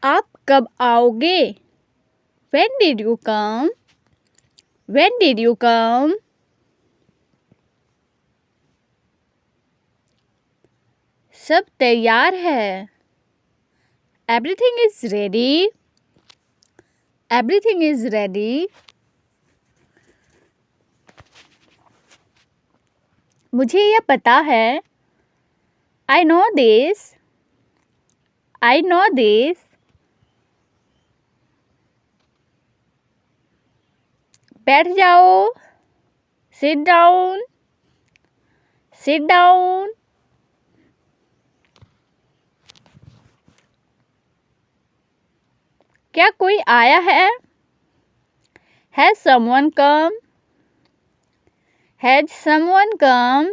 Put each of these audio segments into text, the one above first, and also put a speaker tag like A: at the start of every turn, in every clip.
A: आप कब आओगे? When did you come? When did you come? सब तैयार है। Everything is ready. Everything is ready. मुझे यह पता है। I know this. I know this. बैठ जाओ। Sit down. Sit down. क्या कोई आया है? Has someone come? Has someone come?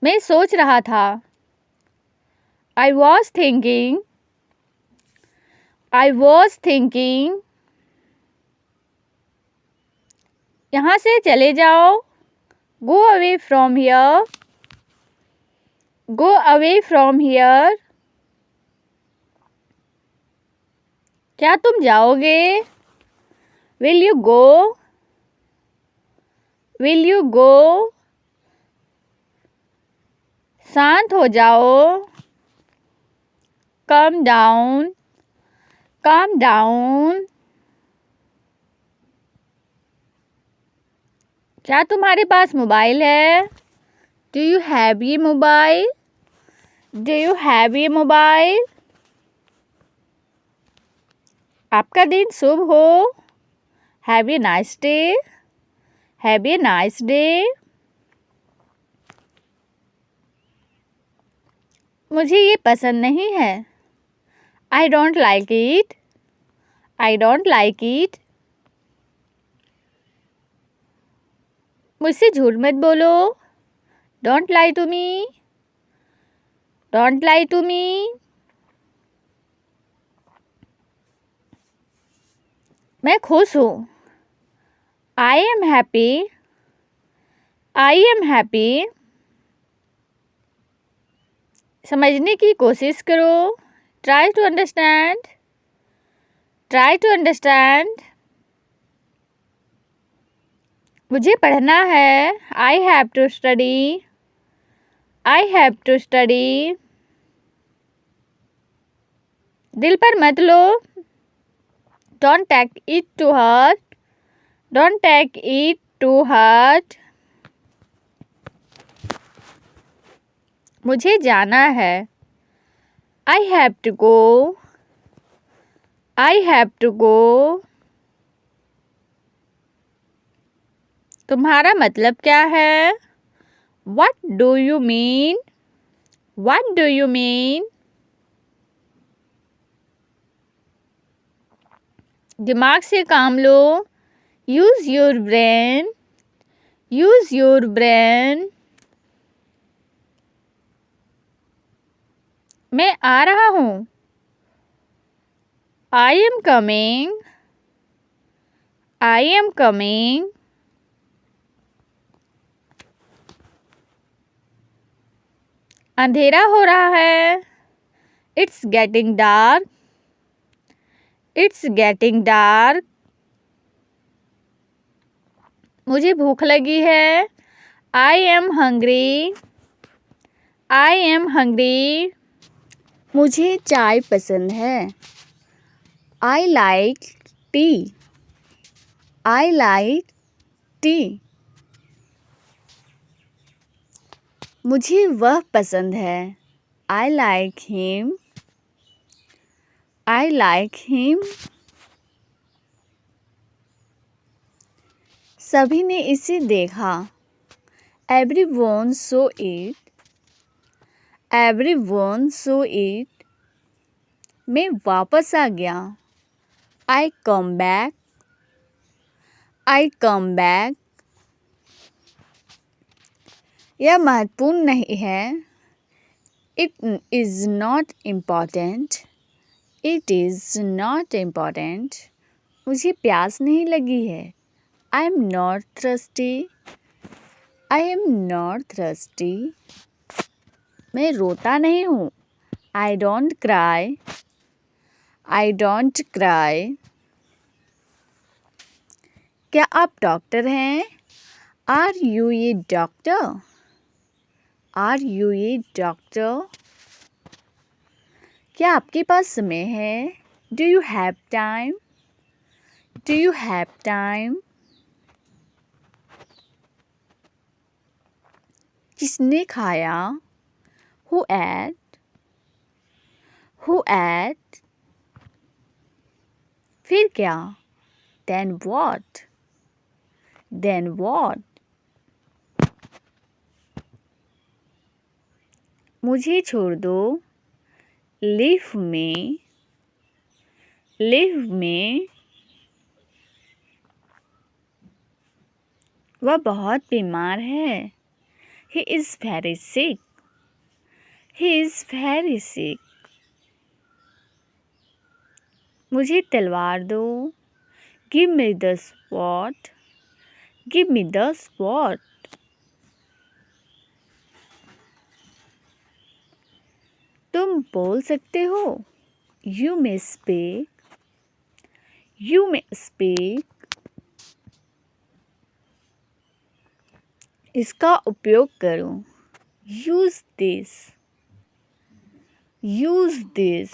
A: मैं सोच रहा था। I was thinking. I was thinking. यहाँ से चले जाओ। Go away from here. Go away from here. क्या तुम जाओगे? Will you go? Will you go? शांत हो जाओ। Calm down. Calm down. क्या तुम्हारे पास मोबाइल है? Do you have a mobile? Do you have a mobile? आपका दिन शुभ हो। Have a nice day. Have a nice day. मुझे ये पसंद नहीं है। I don't like it. I don't like it. मुझसे झूठ मत बोलो। Don't lie to me. Don't lie to me. मैं खुश हूँ। I am happy. I am happy. समझने की कोशिश करो। Try to understand. Try to understand. मुझे पढ़ना है। I have to study. I have to study. दिल पर मत लो। Don't take it to heart. Don't take it to heart. मुझे जाना है। I have to go. I have to go. तुम्हारा मतलब क्या है? What do you mean? What do you mean? दिमाग से काम लो। Use your brain. Use your brain. मैं आ रहा हूँ। I am coming. I am coming. अंधेरा हो रहा है। It's getting dark. It's getting dark. मुझे भूख लगी है। I am hungry. I am hungry. मुझे चाय पसंद है। I like tea. I like tea. मुझे वह पसंद है। I like him. I like him. सभी ने इसे देखा। Everyone saw it. Everyone saw it. मैं वापस आ गया। I come back. I come back. यह महत्वपूर्ण नहीं है। It is not important. It is not important. मुझे प्यास नहीं लगी है। I am not thirsty. I am not thirsty. मैं रोता नहीं हूँ। I don't cry. I don't cry. क्या आप डॉक्टर हैं? Are you a doctor? Are you a doctor? क्या आपके पास समय है? Do you have time? Do you have time? किसने खाया? Who ate? Who ate? फिर क्या? Then what? Then what? मुझे छोड़ दो। Leave me. Leave me. वह बहुत बीमार है। He is very sick. He is very sick. मुझे तलवार दो। Give me the sword. Give me the sword. तुम बोल सकते हो। You may speak. You may speak. इसका उपयोग करो। Use this. Use this.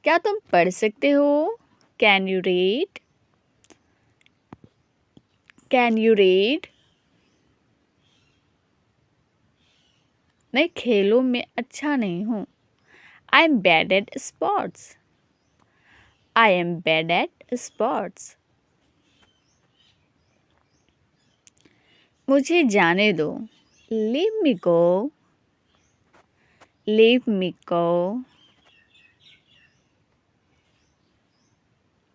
A: क्या तुम पढ़ सकते हो? Can you read? Can you read? मैं खेलों में अच्छा नहीं हूँ। I am bad at sports. I am bad at sports. मुझे जाने दो। Leave me go. Leave me go.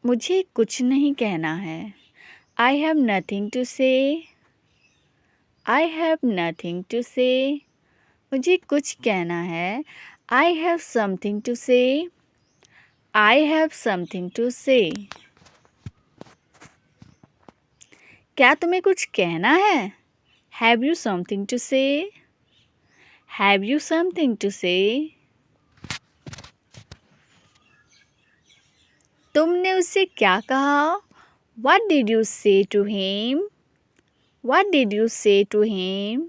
A: मुझे कुछ नहीं कहना है। I have nothing to say. I have nothing to say. मुझे कुछ कहना है। I have something to say. I have something to say. क्या तुम्हें कुछ कहना है? Have you something to say? Have you something to say? तुमने उससे क्या कहा? What did you say to him? What did you say to him?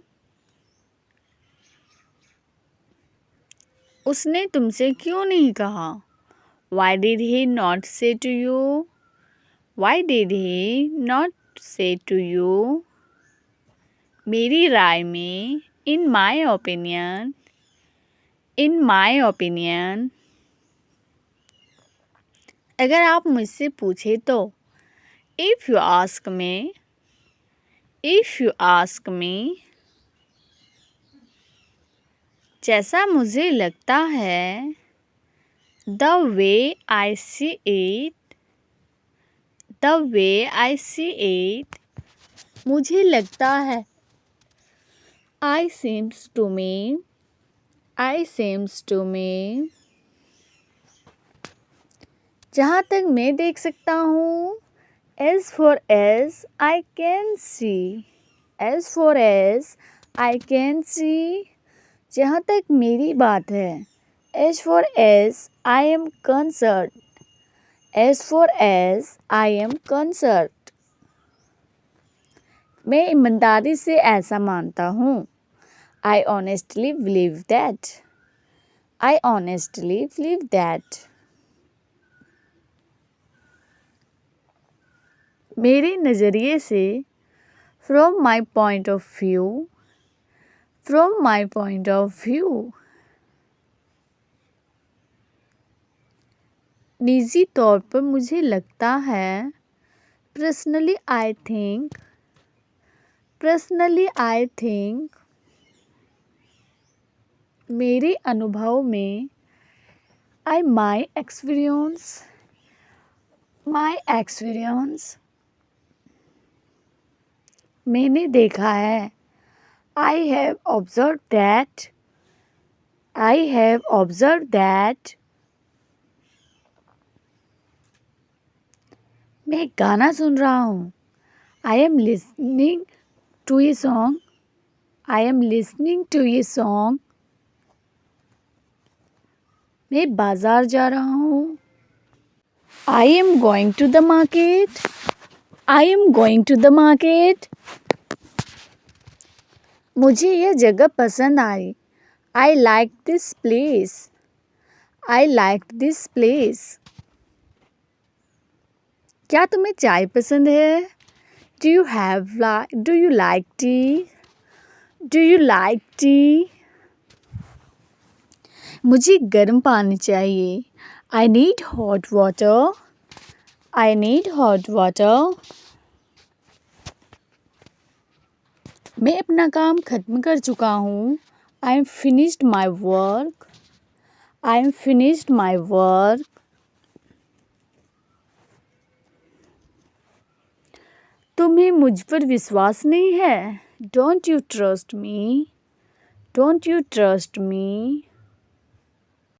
A: उसने तुमसे क्यों नहीं कहा? Why did he not say to you? Why did he not say to you? मेरी राय में, in my opinion, in my opinion. अगर आप मुझसे पूछे तो, if you ask me, if you ask me. जैसा मुझे लगता है, the way I see it, the way I see it. मुझे लगता है, I seems to me, I seems to me. जहाँ तक मैं देख सकता हूँ, as far as I can see, as far as I can see. जहाँ तक मेरी बात है, as far as I am concerned, as far as I am concerned. मैं ईमानदारी से ऐसा मानता हूँ, I honestly believe that. I honestly believe that. मेरे नज़रिए से, from my point of view, from my point of view. निजी तौर पर मुझे लगता है, personally I think, personally I think. मेरे अनुभव में, my experience, my experience. मैंने देखा है, I have observed that, I have observed that. मैं गाना सुन रहा हूँ, I am listening to a song, I am listening to a song. मैं बाजार जा रहा हूँ. I am going to the market. I am going to the market. मुझे यह जगह पसंद आई. I like this place. I liked this place. क्या तुम्हें चाय पसंद है? Do you like tea? Do you like tea? मुझे गर्म पानी चाहिए. I need hot water. I need hot water. मैं अपना काम खत्म कर चुका हूँ. I am finished my work. I am finished my work. तुम्हें मुझ पर विश्वास नहीं है? Don't you trust me? Don't you trust me?